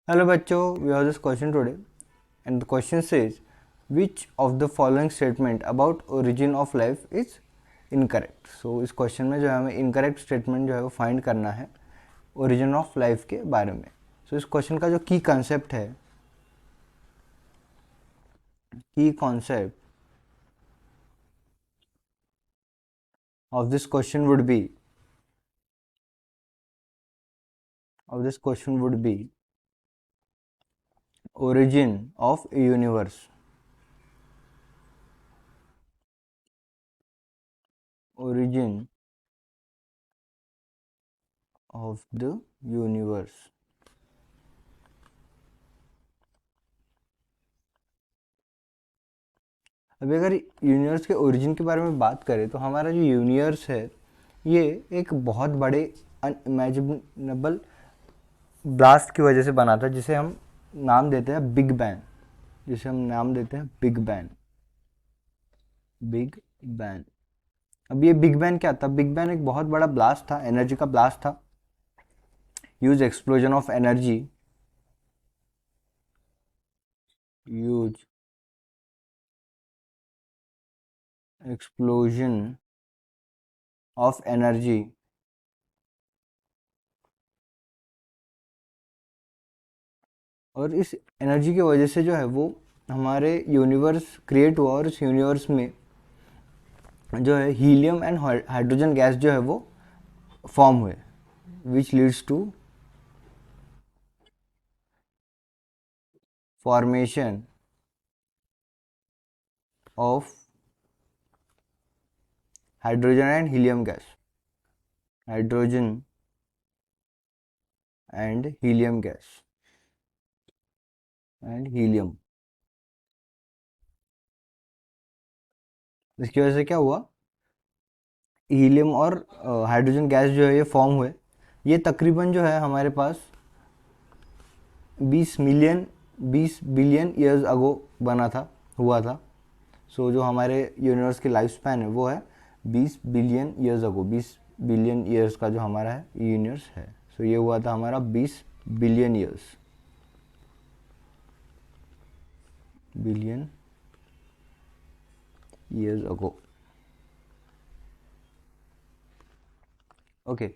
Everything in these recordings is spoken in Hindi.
Hello बच्चों, we have this question today and the question says which of the following statement about origin of life is incorrect. So इस क्वेश्चन में जो है हमें इनकरेक्ट स्टेटमेंट जो है वो फाइंड करना है ओरिजिन ऑफ लाइफ के बारे में. इस क्वेश्चन का जो की कॉन्सेप्ट है, की concept of this question would be origin of universe. Origin of the universe. अभी अगर यूनिवर्स के ओरिजिन के बारे में बात करें तो हमारा जो यूनिवर्स है ये एक बहुत बड़े अनइमेजिनेबल ब्लास्ट की वजह से बना था, जिसे हम नाम देते हैं बिग बैंग. Big bang. अब ये बिग बैंग क्या था? बिग बैंग एक बहुत बड़ा ब्लास्ट था, एनर्जी का ब्लास्ट था. Huge explosion of energy, huge explosion of energy और इस एनर्जी की वजह से जो है वो हमारे यूनिवर्स क्रिएट हुआ और इस यूनिवर्स में जो है हीलियम एंड हाइड्रोजन गैस जो है वो फॉर्म हुए, which leads to formation of hydrogen and helium gas. Hydrogen and helium gas and helium. इसकी वजह से क्या हुआ? हीलियम और हाइड्रोजन गैस जो है ये फॉर्म हुए. ये तकरीबन जो है हमारे पास 20 बिलियन ईयर्स अगो हुआ था. सो जो हमारे यूनिवर्स की लाइफ स्पैन है वो है 20 billion years ago. 20 billion years का जो हमारा है यूनिवर्स है. सो ये हुआ था हमारा 20 बिलियन ईयर्स अगो. ओके,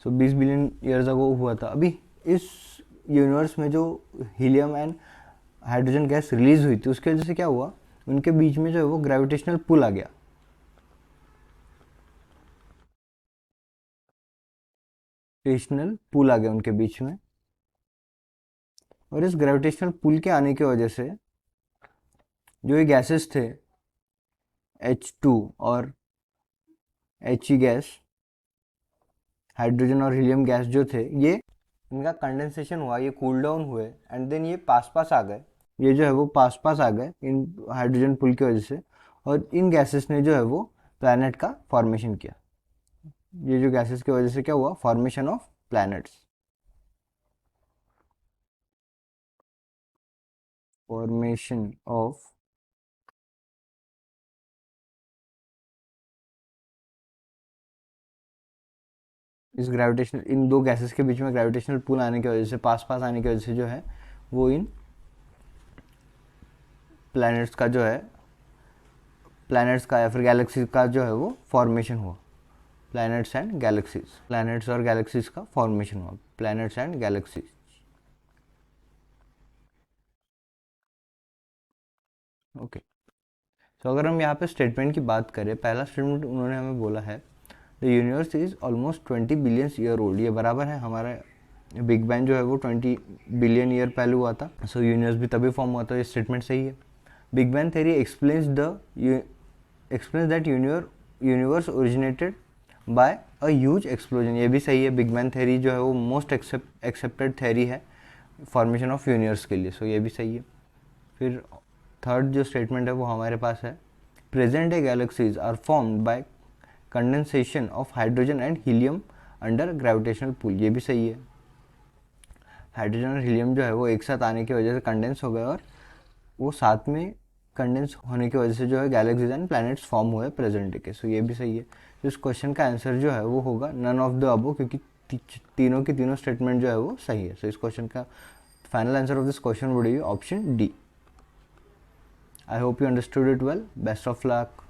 सो 20 बिलियन ईयर्स अगो हुआ था. अभी इस यूनिवर्स में जो helium and hydrogen gas release हुई थी उसकी वजह से क्या हुआ? उनके बीच में जो है वो ग्रेविटेशनल पुल आ गया. उनके बीच में, और इस ग्रेविटेशनल पुल के आने की वजह से जो ये गैसेस थे H2 और He गैस, हाइड्रोजन और हीलियम गैस जो थे, ये इनका कंडेंसेशन हुआ, ये कूल डाउन हुए एंड देन ये पास आ गए. ये जो है वो पास आ गए इन हाइड्रोजन पुल की वजह से, और इन गैसेस ने जो है वो प्लैनेट का फॉर्मेशन किया. ये जो गैसेस की वजह से क्या हुआ? Formation of planets. Formation of इस ग्रेविटेशनल, इन दो गैसेस के बीच में ग्रेविटेशनल पुल आने की वजह से, पास आने की वजह से जो है वो इन प्लैनेट्स का जो है, प्लैनेट्स का या फिर गैलेक्सी का जो है वो फॉर्मेशन हुआ. प्लैनेट्स और गैलेक्सीज का फॉर्मेशन हुआ. Planets and galaxies. ओके, तो अगर हम यहाँ पे स्टेटमेंट की बात करें, पहला स्टेटमेंट उन्होंने हमें बोला है the universe is almost 20 billion year old. ये बराबर है, हमारा बिग बैंग जो है वो 20 बिलियन ईयर पहले हुआ था. सो यूनिवर्स भी तभी फॉर्म हुआ था. ये स्टेटमेंट सही है. Big bang theory explains that universe originated by a huge explosion. ये भी सही है. बिग बैंग थ्योरी जो है वो मोस्ट एक्सेप्टेड थ्योरी है फॉर्मेशन ऑफ यूनिवर्स के लिए. सो ये भी सही है. फिर थर्ड जो स्टेटमेंट है वो हमारे पास है present day galaxies are formed by condensation of hydrogen and helium under gravitational pull. ये भी सही है. हाइड्रोजन और हीलियम जो है वो एक साथ आने की वजह से कंडेंस हो गए और वो साथ में कंडेंस होने की वजह से जो है गैलेक्सीज एंड प्लैनेट्स फॉर्म हुए प्रेजेंट डे के. सो ये भी सही है. तो इस क्वेश्चन का आंसर जो है वो होगा नन ऑफ द अबो, क्योंकि तीनों की तीनों स्टेटमेंट जो है वो सही है. सो इस क्वेश्चन का final answer of this question would be option D. I hope you understood it well. Best of luck.